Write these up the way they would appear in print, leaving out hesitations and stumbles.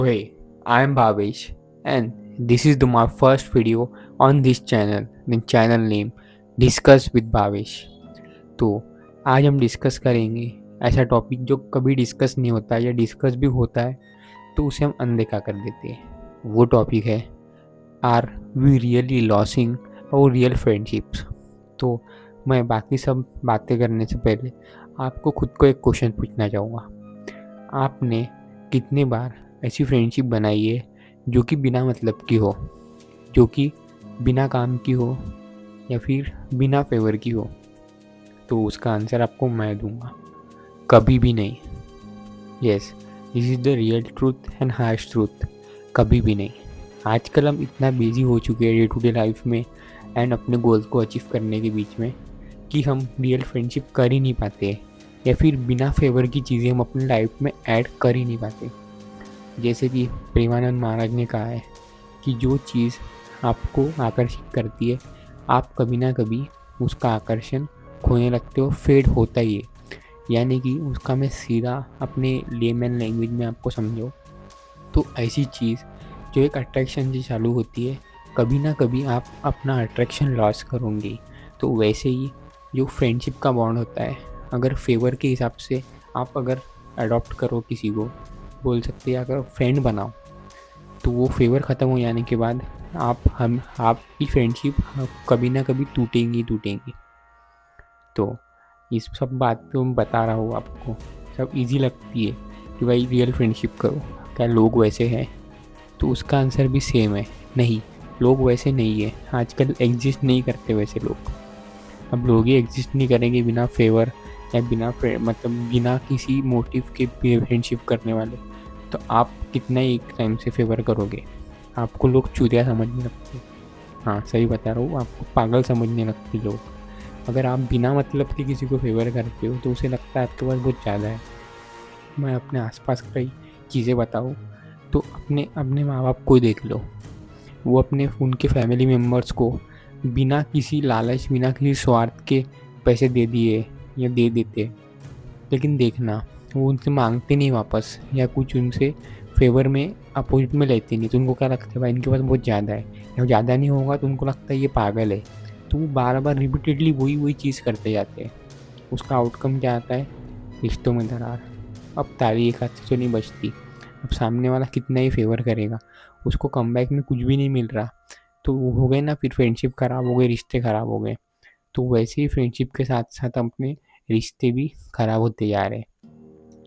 Hey, I am Bhavesh and this is my first video on this channel, the channel name Discuss with Bhavesh। तो आज हम discuss करेंगे ऐसा topic जो कभी डिस्कस नहीं होता या डिस्कस भी होता है तो उसे हम अनदेखा कर देते हैं। वो टॉपिक है आर वी रियली लॉसिंग और रियल फ्रेंडशिप्स। तो मैं बाकी सब बातें करने से पहले आपको खुद को एक क्वेश्चन पूछना चाहूँगा। आपने कितने बार ऐसी फ्रेंडशिप बनाई है जो कि बिना मतलब की हो, जो कि बिना काम की हो या फिर बिना फेवर की हो? तो उसका आंसर आपको मैं दूंगा, कभी भी नहीं। Yes, this is the real truth and harsh truth, कभी भी नहीं। आजकल हम इतना बिजी हो चुके हैं डे टू डे लाइफ में एंड अपने गोल्स को अचीव करने के बीच में कि हम रियल फ्रेंडशिप कर ही नहीं पाते या फिर बिना फेवर की चीज़ें हम अपनी लाइफ में ऐड कर ही नहीं पाते। जैसे कि प्रेमानंद महाराज ने कहा है कि जो चीज़ आपको आकर्षित करती है, आप कभी ना कभी उसका आकर्षण खोने लगते हो, फेड होता ही है। यानी कि उसका मैं सीधा अपने लेमन लैंग्वेज में आपको समझो तो ऐसी चीज़ जो एक अट्रैक्शन से चालू होती है, कभी ना कभी आप अपना अट्रैक्शन लॉस करोगे। तो वैसे ही जो फ्रेंडशिप का बॉन्ड होता है, अगर फेवर के हिसाब से आप अगर अडॉप्ट करो किसी को, बोल सकते हैं अगर फ्रेंड बनाओ, तो वो फेवर ख़त्म हो जाने के बाद आपकी फ्रेंडशिप कभी ना कभी टूटेंगी। तो इस सब बात पे मैं बता रहा हूँ आपको, सब इजी लगती है कि भाई रियल फ्रेंडशिप करो, क्या लोग वैसे हैं? तो उसका आंसर भी सेम है, नहीं, लोग वैसे नहीं है। आजकल एग्जिस्ट नहीं करते वैसे लोग। अब लोग ही एग्जिस्ट नहीं करेंगे बिना फेवर या मतलब बिना किसी मोटिव के फ्रेंडशिप करने वाले, तो आप कितना ही एक टाइम से फेवर करोगे? आपको लोग चूतिया समझने लगते। हाँ, सही बता रहा हूँ, आपको पागल समझने लगते लोग। अगर आप बिना मतलब के किसी को फेवर करते हो तो उसे लगता है आपके पास बहुत ज़्यादा है। मैं अपने आसपास कई चीज़ें बताऊँ तो अपने अपने माँ बाप को देख लो, वो अपने उनके फैमिली मेम्बर्स को बिना किसी लालच, बिना किसी स्वार्थ के पैसे दे दिए या दे देते, लेकिन देखना वो उनसे मांगते नहीं वापस या कुछ उनसे फेवर में अपोजिट में लेते नहीं। तो उनको क्या लगता है, भाई इनके पास बहुत ज़्यादा है, या ज़्यादा नहीं होगा तो उनको लगता है ये पागल है। तो वो बार बार रिपीटेडली वही वही चीज़ करते जाते हैं। उसका आउटकम क्या आता है? रिश्तों में दरार। अब ताली एक हाथ से तो नहीं बचती। अब सामने वाला कितना ही फेवर करेगा, उसको कमबैक में कुछ भी नहीं मिल रहा, तो वो हो गए ना, फिर फ्रेंडशिप ख़राब हो गई, रिश्ते ख़राब हो गए। तो वैसे ही फ्रेंडशिप के साथ साथ अपने रिश्ते भी ख़राब होते जा रहे हैं।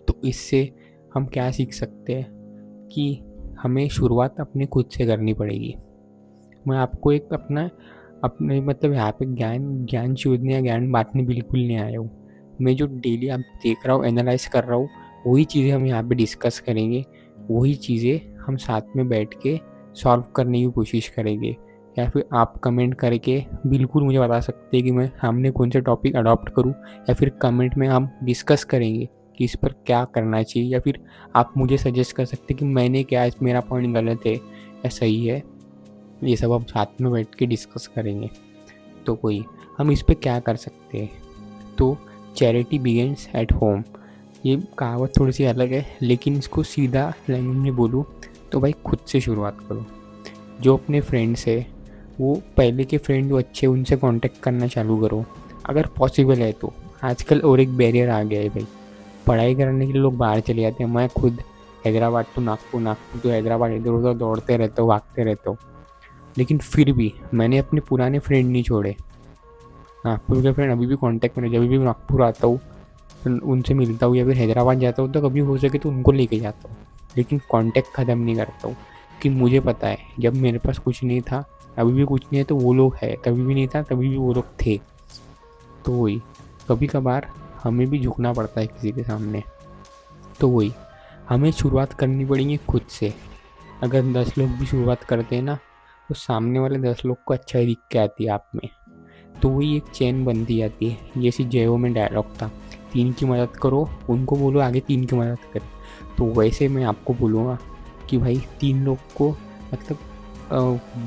तो इससे हम क्या सीख सकते हैं कि हमें शुरुआत अपने खुद से करनी पड़ेगी। मैं आपको एक अपने मतलब यहाँ पे ज्ञान ज्ञान शोधने या ज्ञान बांटने बिल्कुल नहीं आया हूँ। मैं जो डेली आप देख रहा हूँ, एनालाइज कर रहा हूँ, वही चीज़ें हम यहाँ पे डिस्कस करेंगे, वही चीज़ें हम साथ में बैठ के सॉल्व करने की कोशिश करेंगे। या फिर आप कमेंट करके बिल्कुल मुझे बता सकते हैं कि मैं सामने कौन सा टॉपिक अडॉप्ट करूँ, या फिर कमेंट में हम डिस्कस करेंगे कि इस पर क्या करना चाहिए, या फिर आप मुझे सजेस्ट कर सकते हैं कि मैंने क्या, मेरा पॉइंट गलत है या सही है। ये सब हम साथ में बैठ के डिस्कस करेंगे। तो कोई हम इस पे क्या कर सकते हैं? तो चैरिटी बिगिंस एट होम, ये कहावत थोड़ी सी अलग है, लेकिन इसको सीधा लैंग्वेज में बोलूँ तो भाई खुद से शुरुआत करो। जो अपने फ्रेंड्स है, वो पहले के फ्रेंड जो अच्छे, उनसे कांटेक्ट करना चालू करो अगर पॉसिबल है तो। आजकल और एक बैरियर आ गया है भाई, पढ़ाई करने के लिए लोग बाहर चले जाते हैं। मैं खुद हैदराबाद टू नागपुर, नागपुर टू हैदराबाद इधर उधर दौड़ते रहता हूँ, भागते रहता हूँ, लेकिन फिर भी मैंने अपने पुराने फ्रेंड नहीं छोड़े। नागपुर के फ्रेंड अभी भी कांटेक्ट में, जब भी नागपुर आता हूँ उनसे मिलता हूँ, या फिर हैदराबाद जाता हूँ तो कभी हो सके तो उनको लेके जाता हूँ, लेकिन कांटेक्ट ख़त्म नहीं करता हूँ। कि मुझे पता है जब मेरे पास कुछ नहीं था, अभी भी कुछ नहीं है, तो वो लोग है, तभी भी नहीं था, तभी भी वो लोग थे। तो वही, कभी कभार हमें भी झुकना पड़ता है किसी के सामने। तो वही, हमें शुरुआत करनी पड़ेगी खुद से। अगर 10 लोग भी शुरुआत करते हैं ना, तो सामने वाले 10 लोग को अच्छा ही दिख के आती है आप में। तो वही एक चेन बनती जाती है। जैसे जयो में डायलॉग था, 3 की मदद करो, उनको बोलो आगे 3 की मदद करें। तो वैसे मैं आपको बोलूँगा कि भाई 3 लोग को मतलब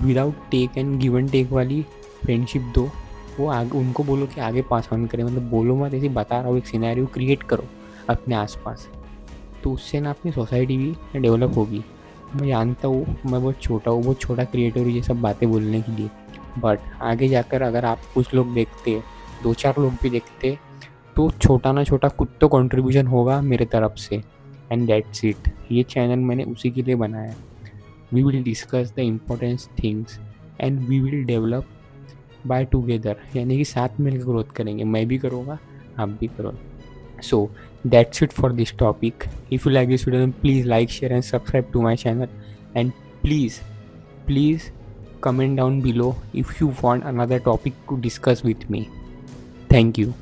without take and give and take वाली फ्रेंडशिप दो। वो आगे उनको बोलो कि आगे पास ऑन करें, मतलब बोलो मत, ऐसे बता रहा हूँ, एक सिनेरियो क्रिएट करो अपने आसपास। तो उससे ना अपनी सोसाइटी भी डेवलप होगी। मैं जानता हूँ मैं बहुत छोटा हूँ, बहुत छोटा क्रिएटर हूँ ये सब बातें बोलने के लिए, बट आगे जाकर अगर आप कुछ लोग देखते, 2-4 लोग भी देखते, तो छोटा ना छोटा कुछ तो कंट्रीब्यूशन होगा मेरे तरफ से। एंड दैट्स इट, ये चैनल मैंने उसी के लिए बनाया। We will discuss the important things and we will develop by together, यानी कि साथ मिलकर ग्रोथ करेंगे, मैं भी करूँगा, आप भी करो। So that's it for this topic. If you like this video, then please like, share and subscribe to my channel, and please comment down below if you want another topic to discuss with me. Thank you.